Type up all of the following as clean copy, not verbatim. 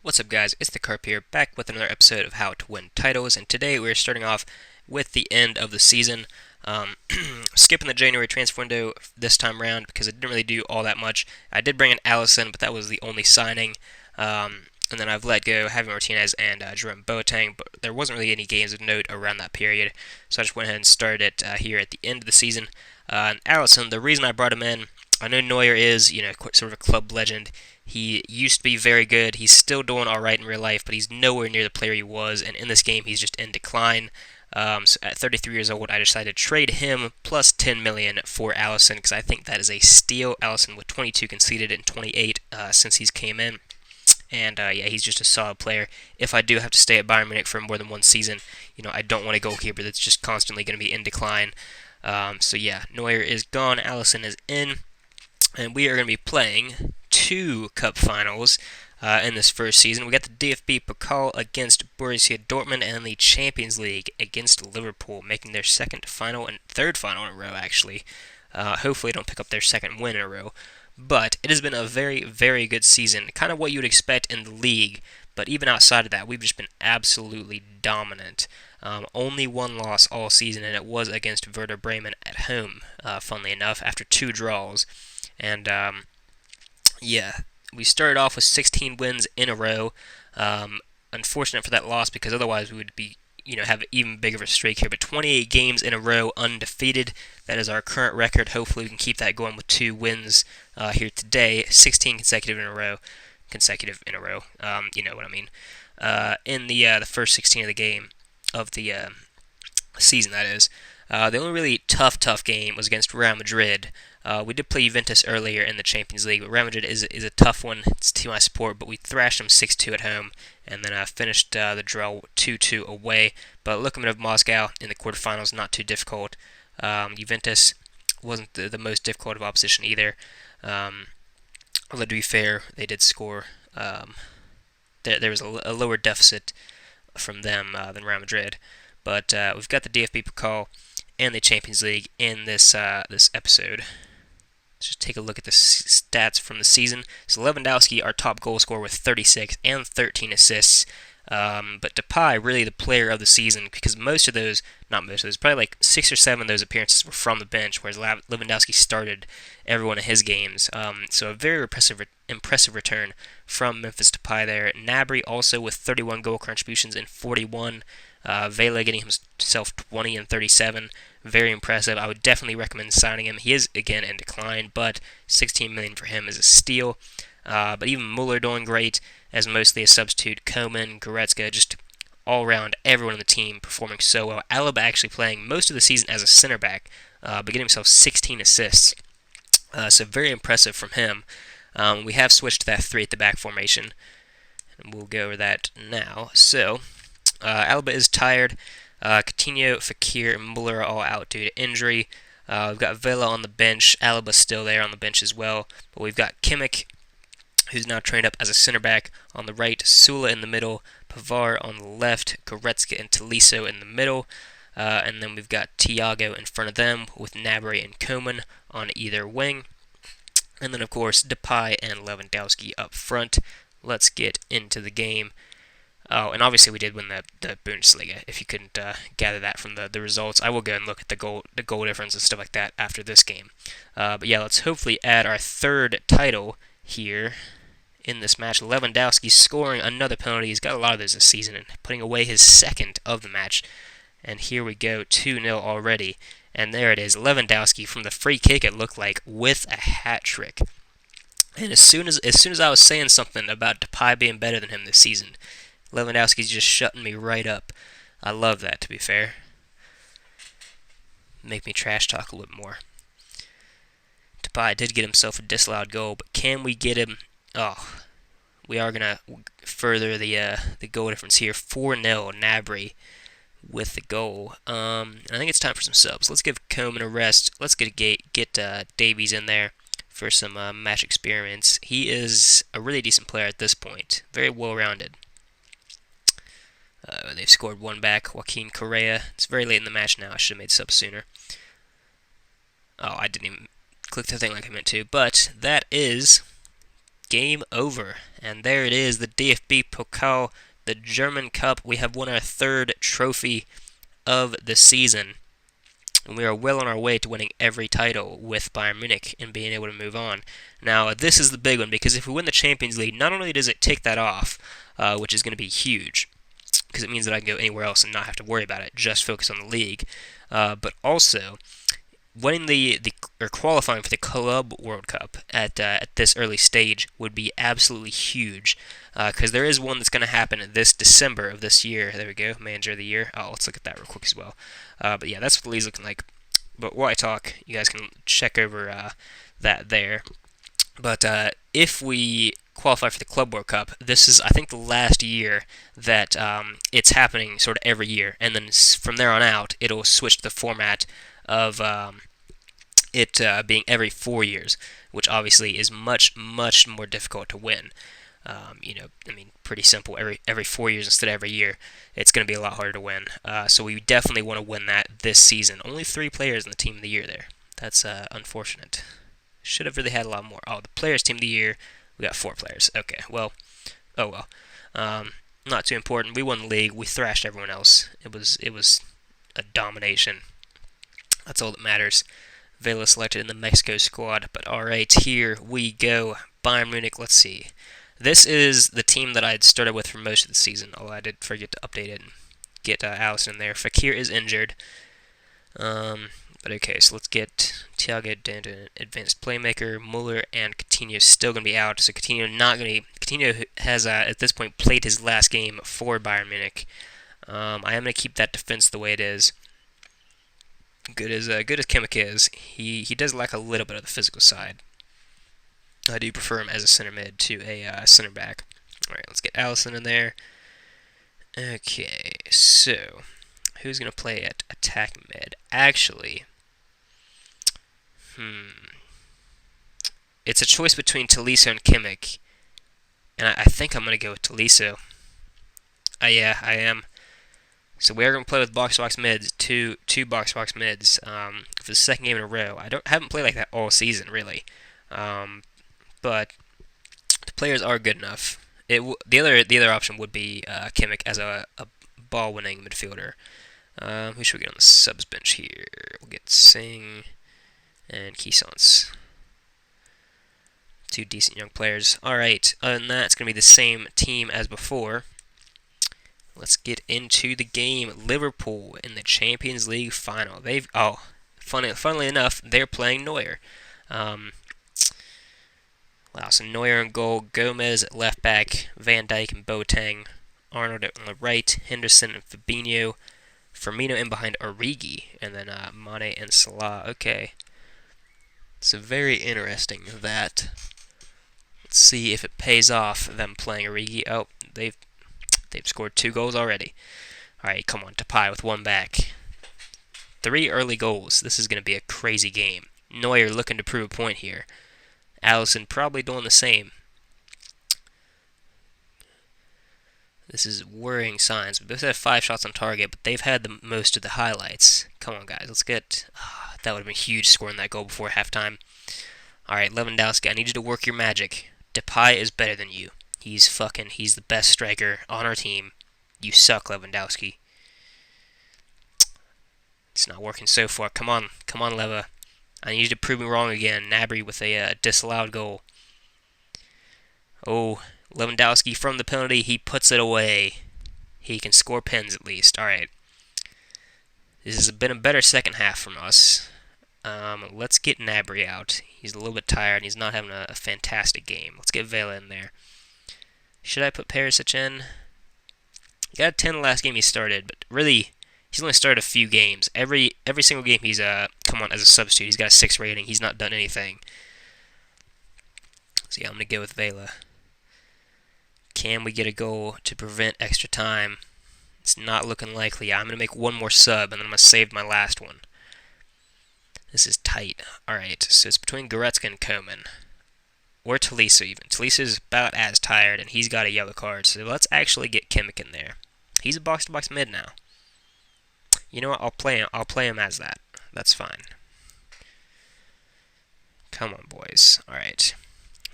What's up, guys? It's the Carp here, back with another episode of How to Win Titles, and today we're starting off with the end of the season. Um, Skipping the January transfer window this time around because it didn't really do all that much. I did bring in Allison, but that was the only signing. And then I've let go Javi Martinez and Jerome Boateng, but there wasn't really any games of note around that period, so I just went ahead and started it here at the end of the season. And Allison, the reason I brought him in, I know Neuer is, sort of a club legend. He used to be very good. He's still doing all right in real life, but he's nowhere near the player he was. And in this game, he's just in decline. So at 33 years old, I decided to trade him plus 10 million for Allison because I think that is a steal. Allison with 22 conceded and 28 since he's came in. And yeah, he's just a solid player. If I do have to stay at Bayern Munich for more than one season, I don't want a goalkeeper that's just constantly going to be in decline. So yeah, Neuer is gone. Allison is in. And we are going to be playing two cup finals in this first season. We got the DFB Pokal against Borussia Dortmund and the Champions League against Liverpool, making their second final and third final in a row, actually. Hopefully, don't pick up their second win in a row. But it has been a very, very good season. Kind of what you would expect in the league. But even outside of that, we've just been absolutely dominant. Only one loss all season, and it was against Werder Bremen at home, funnily enough, after two draws. And yeah, we started off with 16 wins in a row. Unfortunate for that loss because otherwise we would be, have even bigger of a streak here. But 28 games in a row undefeated. That is our current record. Hopefully we can keep that going with two wins here today. 16 consecutive in a row. You know what I mean. In the first 16 of the game of the season, that is. The only really tough game was against Real Madrid. We did play Juventus earlier in the Champions League, but Real Madrid is a tough one. It's a team I support, but we thrashed them 6-2 at home, and then finished the draw 2-2 away. But Lokomotiv Moscow in the quarterfinals, not too difficult. Juventus wasn't the most difficult of opposition either. Although to be fair, they did score. There was a lower deficit from them than Real Madrid. But we've got the DFB Pokal and the Champions League in this episode. Let's just take a look at the stats from the season. So Lewandowski, our top goal scorer with 36 and 13 assists. But Depay, really the player of the season because probably like 6 or 7 of those appearances were from the bench, whereas Lewandowski started every one of his games. So a very impressive return from Memphis Depay there. Gnabry also with 31 goal contributions and 41. Vela getting himself 20 and 37. Very impressive. I would definitely recommend signing him. He is, again, in decline, but 16 million for him is a steal. But even Muller doing great as mostly a substitute. Koeman, Goretzka, just all around, everyone on the team performing so well. Alaba actually playing most of the season as a center back, but getting himself 16 assists. So very impressive from him. We have switched to that 3 at the back formation, and we'll go over that now. So Alaba is tired. Coutinho, Fekir, and Muller are all out due to injury. We've got Vela on the bench. Alaba's still there on the bench as well. But we've got Kimmich, who's now trained up as a center back on the right. Sula in the middle. Pavard on the left. Goretzka and Tolisso in the middle. And then we've got Thiago in front of them with Gnabry and Koeman on either wing. And then, of course, Depay and Lewandowski up front. Let's get into the game. Oh, and obviously we did win the Bundesliga, if you couldn't gather that from the results. I will go and look at the goal difference and stuff like that after this game. But yeah, let's hopefully add our third title here in this match. Lewandowski scoring another penalty. He's got a lot of those this season and putting away his second of the match. And here we go, 2-0 already. And there it is, Lewandowski from the free kick, it looked like, with a hat trick. And as soon as I was saying something about Depay being better than him this season, Lewandowski's just shutting me right up. I love that, to be fair. Make me trash talk a little bit more. Depay did get himself a disallowed goal, but can we get him? Oh, we are going to further the goal difference here. 4-0, Gnabry with the goal. And I think it's time for some subs. Let's give Koeman a rest. Let's get Davies in there for some match experience. He is a really decent player at this point. Very well-rounded. They've scored one back. Joaquin Correa. It's very late in the match now. I should have made subs sooner. Oh, I didn't even click the thing like I meant to. But that is game over. And there it is, the DFB Pokal, the German Cup. We have won our third trophy of the season. And we are well on our way to winning every title with Bayern Munich and being able to move on. Now, this is the big one, because if we win the Champions League, not only does it take that off, which is going to be huge, because it means that I can go anywhere else and not have to worry about it, just focus on the league, but also winning or qualifying for the Club World Cup at this early stage would be absolutely huge, because there is one that's going to happen this December of this year. There we go, Manager of the Year. Oh, let's look at that real quick as well. But yeah, that's what the league's looking like. But while I talk, you guys can check over that there. But if we qualify for the Club World Cup, this is, I think, the last year that it's happening sort of every year, and then from there on out, it'll switch to the format of it being every 4 years, which obviously is much, much more difficult to win. Pretty simple. Every 4 years instead of every year, it's going to be a lot harder to win. So we definitely want to win that this season. Only 3 players in the Team of the Year there. That's unfortunate. Should have really had a lot more. Oh, the Players Team of the Year, we got 4 players. Okay, well, oh well. Not too important. We won the league. We thrashed everyone else. It was a domination. That's all that matters. Vela selected in the Mexico squad. But alright, here we go. Bayern Munich, let's see. This is the team that I had started with for most of the season, although I did forget to update it and get Alisson in there. Fekir is injured. But okay, so let's get Thiago down to advanced playmaker. Muller and Coutinho still going to be out, so Coutinho has, at this point, played his last game for Bayern Munich. I am going to keep that defense the way it is. Good as Kimmich is, he does lack a little bit of the physical side. I do prefer him as a center mid to a center back. Alright, let's get Alisson in there. Okay, so who's going to play at attacking mid? Actually, it's a choice between Tolisso and Kimmich, and I think I'm going to go with Tolisso. Yeah, I am. So we are going to play with box-to-box mids, two box-to-box mids for the second game in a row. I haven't played like that all season, really. But the players are good enough. The other option would be Kimmich as a ball-winning midfielder. Who should we get on the subs bench here? We'll get Singh and Kisons. 2 decent young players. Alright, other than that, it's going to be the same team as before. Let's get into the game. Liverpool in the Champions League final. Funnily enough, they're playing Neuer. Wow, so Neuer in goal, Gomez at left back, Van Dijk and Boateng, Arnold on the right, Henderson and Fabinho, Firmino in behind Origi, and then Mane and Salah. Okay. So very interesting that. Let's see if it pays off, them playing Origi. Oh, they've scored 2 goals already. Alright, come on, Depay with 1 back. 3 early goals. This is going to be a crazy game. Neuer looking to prove a point here. Alisson probably doing the same. This is worrying signs. We both have 5 shots on target, but they've had the most of the highlights. Come on, guys. Let's get... that would have been huge, scoring that goal before halftime. Alright, Lewandowski, I need you to work your magic. Depay is better than you. He's the best striker on our team. You suck, Lewandowski. It's not working so far. Come on, Leva. I need you to prove me wrong again. Gnabry with a disallowed goal. Oh, Lewandowski from the penalty. He puts it away. He can score pens at least. Alright. This has been a better second half from us. Let's get Gnabry out. He's a little bit tired and he's not having a fantastic game. Let's get Vela in there. Should I put Perisic in? He got a 10 the last game he started, but really, he's only started a few games. Every single game he's come on as a substitute. He's got a 6 rating. He's not done anything. So yeah, I'm going to go with Vela. Can we get a goal to prevent extra time? It's not looking likely. I'm going to make one more sub, and then I'm going to save my last one. This is tight. Alright, so it's between Goretzka and Koeman. Or Tolisso even. Tolisso's about as tired, and he's got a yellow card, so let's actually get Kimmich in there. He's a box-to-box mid now. You know what? I'll play him as that. That's fine. Come on, boys. Alright.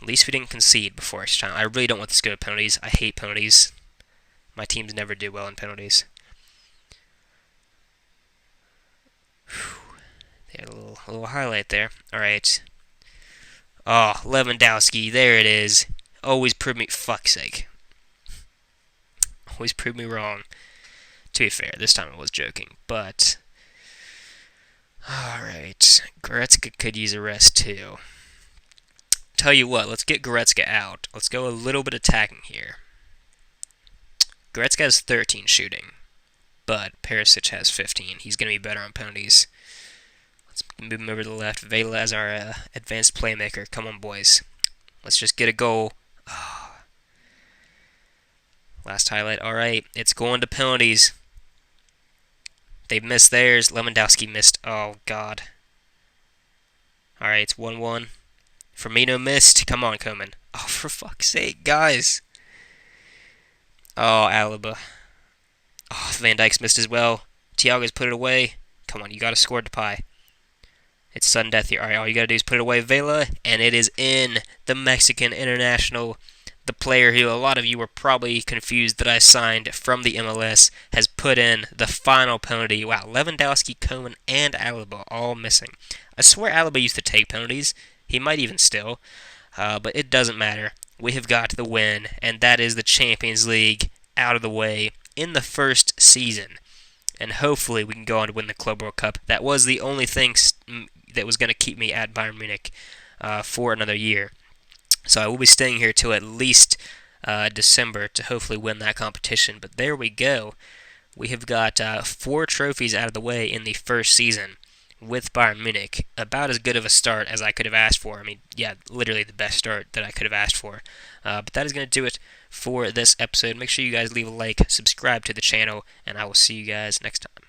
At least we didn't concede before extra time. I really don't want this to go to penalties. I hate penalties. My teams never do well in penalties. They had a little highlight there. All right. Oh, Lewandowski. There it is. Always prove me. Fuck's sake. Always prove me wrong. To be fair, this time I was joking, but alright. Goretzka could use a rest too. Tell you what, let's get Goretzka out. Let's go a little bit attacking here. Goretzka has 13 shooting, but Perisic has 15. He's going to be better on penalties. Let's move him over to the left. Vela as our advanced playmaker. Come on, boys. Let's just get a goal. Oh. Last highlight. Alright, it's going to penalties. They've missed theirs. Lewandowski missed. Oh, God. Alright, it's 1-1. Firmino missed. Come on, Koeman. Oh, for fuck's sake, guys. Oh, Alaba. Oh, Van Dijk's missed as well. Thiago's put it away. Come on, you gotta score, Depay. It's sudden death here. Alright, all you gotta do is put it away, Vela, and it is in. The Mexican international, the player who a lot of you were probably confused that I signed from the MLS, has put in the final penalty. Wow, Lewandowski, Koeman, and Alaba all missing. I swear Alaba used to take penalties. He might even still, but it doesn't matter. We have got the win, and that is the Champions League out of the way in the first season. And hopefully we can go on to win the Club World Cup. That was the only thing that was going to keep me at Bayern Munich for another year. So I will be staying here till at least December to hopefully win that competition. But there we go. We have got 4 trophies out of the way in the first season with Bayern Munich. About as good of a start as I could have asked for. I mean, yeah, literally the best start that I could have asked for. But that is going to do it for this episode. Make sure you guys leave a like, subscribe to the channel, and I will see you guys next time.